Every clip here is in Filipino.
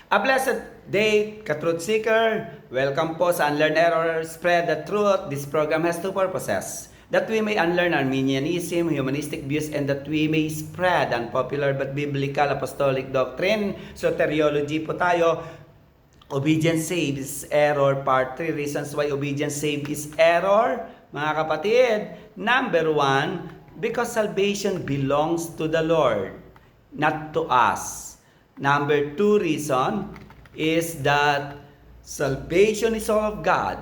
A blessed day, ka-truth seeker. Welcome po sa Unlearn Error, Spread the Truth. This program has two purposes. That we may unlearn Arminianism, humanistic views, and that we may spread unpopular but biblical apostolic doctrine. Soteriology po tayo. Obedience saves error. Part 3, reasons why obedience saves error. Mga kapatid, number 1, because salvation belongs to the Lord, not to us. Number 2 reason is that salvation is all of God.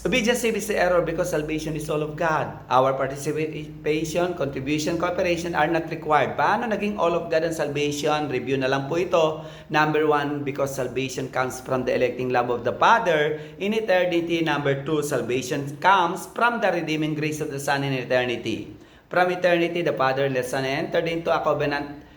Obedience saves error because salvation is all of God. Our participation, contribution, cooperation are not required. Paano naging all of God ang salvation? Review na lang po ito. Number 1, because salvation comes from the electing love of the Father in eternity. Number 2, salvation comes from the redeeming grace of the Son in eternity. From eternity, the fatherless Son entered into a covenant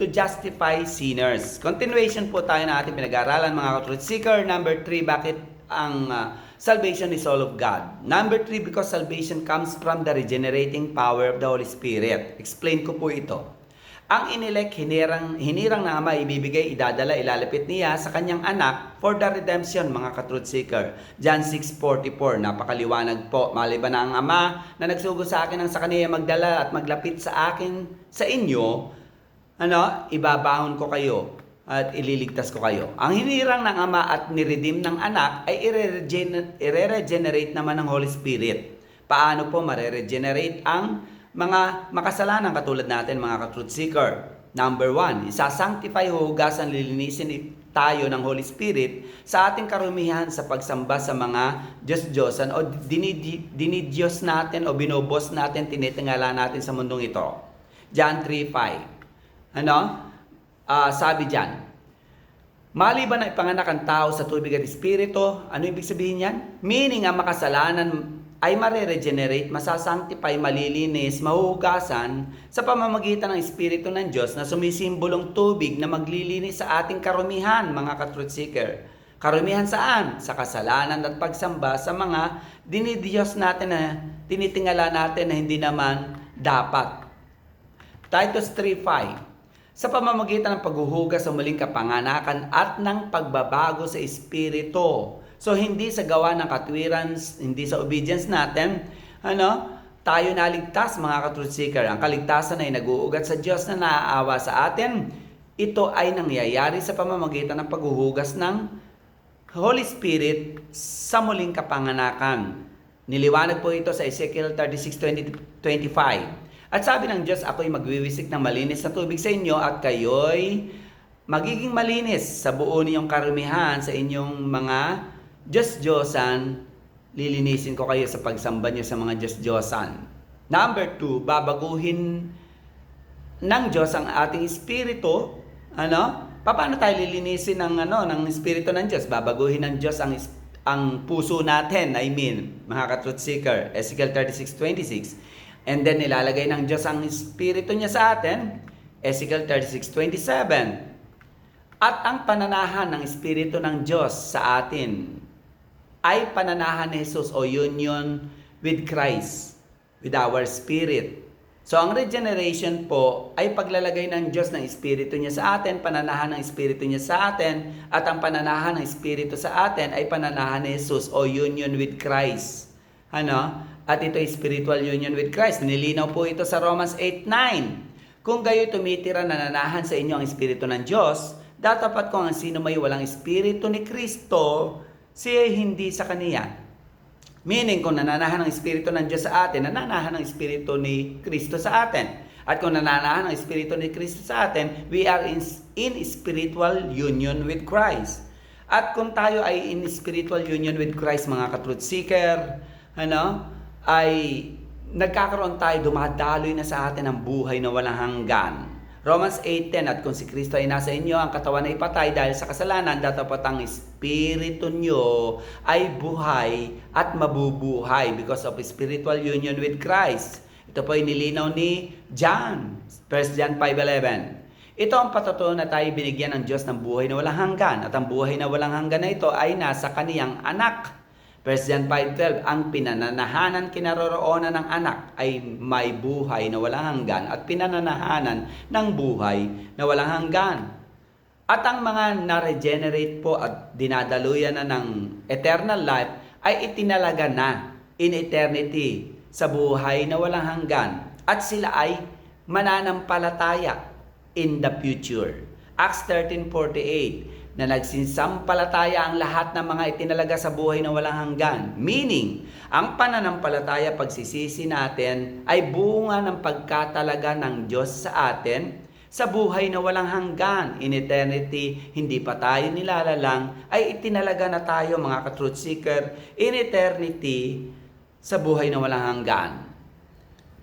to justify sinners. Continuation po tayo na ating pinag-aaralan mga truth seeker. Number 3, bakit ang salvation is all of God? Number 3, because salvation comes from the regenerating power of the Holy Spirit. Explain ko po ito. Ang inelect, hinirang na Ama, ibibigay, idadala, ilalapit niya sa kanyang anak for the redemption, mga ka-truth seeker. John 6:44, napakaliwanag po. Maliban na ang Ama na nagsugo sa akin ang sa kaniya magdala at maglapit sa akin, sa inyo, ibabahon ko kayo at ililigtas ko kayo. Ang hinirang ng Ama at niredeem ng anak ay i-regenerate naman ng Holy Spirit. Paano po mare-regenerate ang mga makasalanan katulad natin mga ka-truth seeker? Number 1, isasanctify, huhugasan, lilinisin tayo ng Holy Spirit sa ating karumihan sa pagsamba sa mga Diyos-Diyosan o dinidiyos natin o binobos natin, tinitingala natin sa mundong ito. John 3:5. Sabi diyan, maliban na ipanganak ang tao sa tubig at espiritu, ano ibig sabihin yan? Meaning ang makasalanan ay mare-regenerate, masasanctify, malilinis, mahuhugasan sa pamamagitan ng Espiritu ng Diyos na sumisimbolong tubig na maglilinis sa ating karumihan, mga ka-truth seeker. Karumihan saan? Sa kasalanan at pagsamba sa mga dinidiyos natin na tinitingala natin na hindi naman dapat. Titus 3:5. Sa pamamagitan ng paghuhugas sa muling kapanganakan at ng pagbabago sa Espiritu. So, hindi sa gawa ng katwiran, hindi sa obedience natin, tayo naligtas, mga ka-truth seeker. Ang kaligtasan ay nag-uugat sa Diyos na naaawa sa atin. Ito ay nangyayari sa pamamagitan ng paghuhugas ng Holy Spirit sa muling kapanganakan. Niliwanag po ito sa Ezekiel 36:25. At sabi ng Diyos, ako'y magwiwisik ng malinis na tubig sa inyo at kayo'y magiging malinis sa buo niyong karumihan sa inyong mga Diyos-Diyosan, lilinisin ko kayo sa pagsamba niyo sa mga Diyos-Diyosan. Number 2, babaguhin ng Diyos ang ating espiritu. Paano tayo lilinisin ng espiritu ng Diyos? Babaguhin ng Diyos ang puso natin, mga ka-truth seeker. Ezekiel 36:26. And then nilalagay ng Diyos ang espiritu niya sa atin. Ezekiel 36:27. At ang pananahan ng espiritu ng Diyos sa atin ay pananahan ni Jesus o union with Christ, with our spirit. So, ang regeneration po ay paglalagay ng Diyos ng espiritu niya sa atin, pananahan ng espiritu niya sa atin, at ang pananahan ng espiritu sa atin ay pananahan ni Jesus o union with Christ. At ito ay spiritual union with Christ. Nilinaw po ito sa Romans 8:9. Kung gayo'y tumitira, nananahan sa inyo ang espiritu ng Diyos, datapat kung ang sino may walang espiritu ni Kristo, siya hindi sa kaniya. Meaning, kung nananahan ang espiritu ng Diyos sa atin, nananahan ang espiritu ni Kristo sa atin. At kung nananahan ang espiritu ni Kristo sa atin, we are in spiritual union with Christ. At kung tayo ay in spiritual union with Christ, mga ka-truth seeker, ay nagkakaroon tayo, dumadaloy na sa atin ang buhay na walang hanggan. Romans 8:10, at kung si Kristo ay nasa inyo, ang katawan ay patay dahil sa kasalanan, datapat ang espiritu nyo ay buhay at mabubuhay because of spiritual union with Christ. Ito po ay nilinaw ni John, 1 John 5:11. Ito ang patutuo na tayo binigyan ng Diyos ng buhay na walang hanggan, at ang buhay na walang hanggan na ito ay nasa kaniyang anak. 1 John 5:12, ang pinananahanan kinaroroonan ng anak ay may buhay na walang hanggan at pinananahanan ng buhay na walang hanggan. At ang mga na-regenerate po at dinadaluyan na ng eternal life ay itinalaga na in eternity sa buhay na walang hanggan at sila ay mananampalataya in the future. Acts 13:48 na nagsinsampalataya ang lahat ng mga itinalaga sa buhay na walang hanggan. Meaning, ang pananampalataya pagsisisi natin ay bunga ng pagkatalaga ng Diyos sa atin sa buhay na walang hanggan. In eternity, hindi pa tayo nilalalang, ay itinalaga na tayo mga ka-truth seeker in eternity sa buhay na walang hanggan.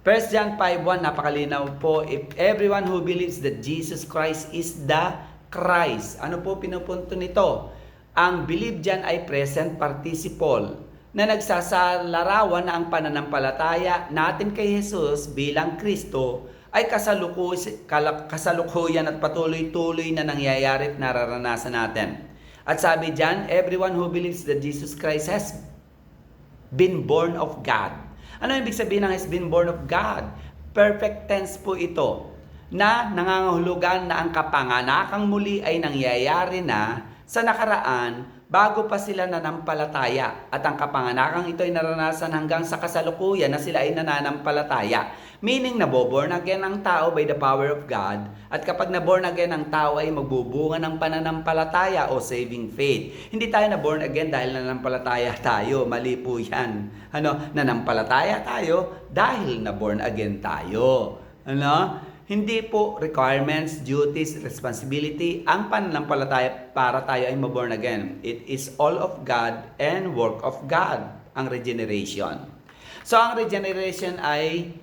1 John 5:1, napakalinaw po, if everyone who believes that Jesus Christ is the Christ. Ano po pinupunto nito? Ang believe dyan ay present participle na nagsasalarawan na ang pananampalataya natin kay Jesus bilang Kristo ay kasalukuyan at patuloy-tuloy na nangyayari at nararanasan natin. At sabi dyan, everyone who believes that Jesus Christ has been born of God. Ano ibig sabihin ng has been born of God? Perfect tense po ito, na nangangahulugan na ang kapanganakang muli ay nangyayari na sa nakaraan bago pa sila nanampalataya at ang kapanganakang ito ay naranasan hanggang sa kasalukuyan na sila ay nananampalataya. Meaning, naboborn again ang tao by the power of God at kapag naborn again ang tao ay magbubunga ng pananampalataya o saving faith. Hindi tayo naborn again dahil nanampalataya tayo. Mali po yan. Nanampalataya tayo dahil naborn again tayo. Hindi po requirements, duties, responsibility ang pananampalataya para tayo ay maborn again. It is all of God and work of God, ang regeneration. So, ang regeneration ay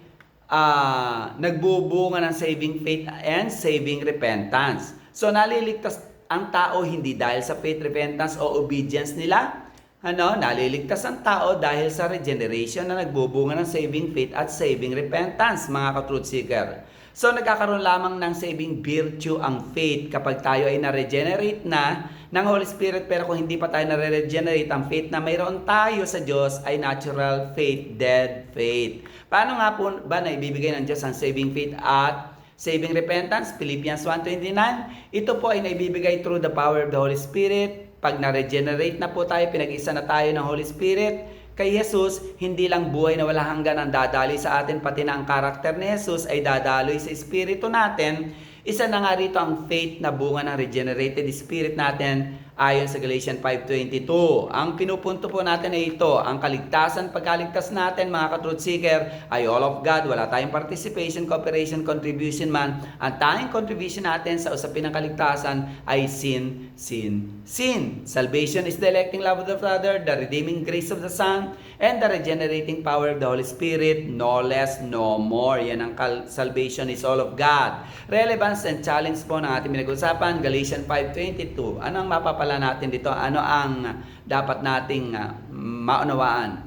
nagbubunga ng saving faith and saving repentance. So, naliligtas ang tao hindi dahil sa faith, repentance o obedience nila. Naliligtas ang tao dahil sa regeneration na nagbubunga ng saving faith at saving repentance, mga ka-truth seeker. So, nagkakaroon lamang ng saving virtue ang faith kapag tayo ay na-regenerate na ng Holy Spirit. Pero kung hindi pa tayo na-regenerate, ang faith na mayroon tayo sa Diyos ay natural faith, dead faith. Paano nga po ba na ibibigay ng Diyos ang saving faith at saving repentance? Philippians 1:29, ito po ay naibibigay through the power of the Holy Spirit. Pag na-regenerate na po tayo, pinag-isa na tayo ng Holy Spirit, kay Jesus, hindi lang buhay na walang hanggan ang dadaloy sa atin, pati na ang karakter ni Jesus ay dadaloy sa espiritu natin. Isa na nga rito ang faith na bunga ng regenerated spirit natin ayon sa Galatians 5:22. Ang pinupunto po natin ay ito, ang kaligtasan, pagkaligtas natin mga ka-truth seeker ay all of God. Wala tayong participation, cooperation, contribution man. Ang tanging contribution natin sa usapin ng kaligtasan ay sin. Salvation is the electing love of the Father, the redeeming grace of the Son, and the regenerating power of the Holy Spirit, no less, no more. Yan ang salvation is all of God. Relevance and challenge po ng ating pinag-usapan, Galatians 5:22. Ano ang mapapala natin dito? Ano ang dapat nating maunawaan?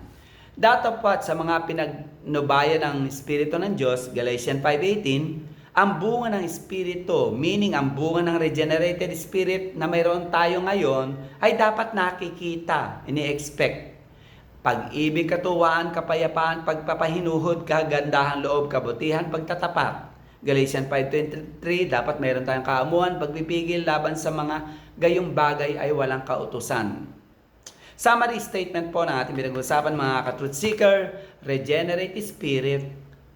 Datapwat sa mga pinagnubayan ng Espiritu ng Diyos, Galatians 5:18, ang bunga ng Espiritu, meaning ang bunga ng regenerated Spirit na mayroon tayo ngayon, ay dapat nakikita, ini-expect. Pag-ibig, katuwaan, kapayapaan, pagpapahinuhod, kagandahan loob, kabutihan, pagtatapat. Galatians 5:23, dapat mayroon tayong kaamuhan, pagpipigil laban sa mga gayong bagay ay walang kautusan. Summary statement po ng ating pinag-usapan mga ka-truth seeker, regenerated spirit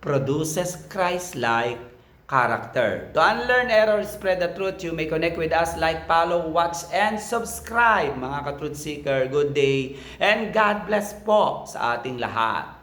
produces Christ-like character. To unlearn error, spread the truth, you may connect with us, like, follow, watch, and subscribe mga ka-truth seeker. Good day and God bless po sa ating lahat.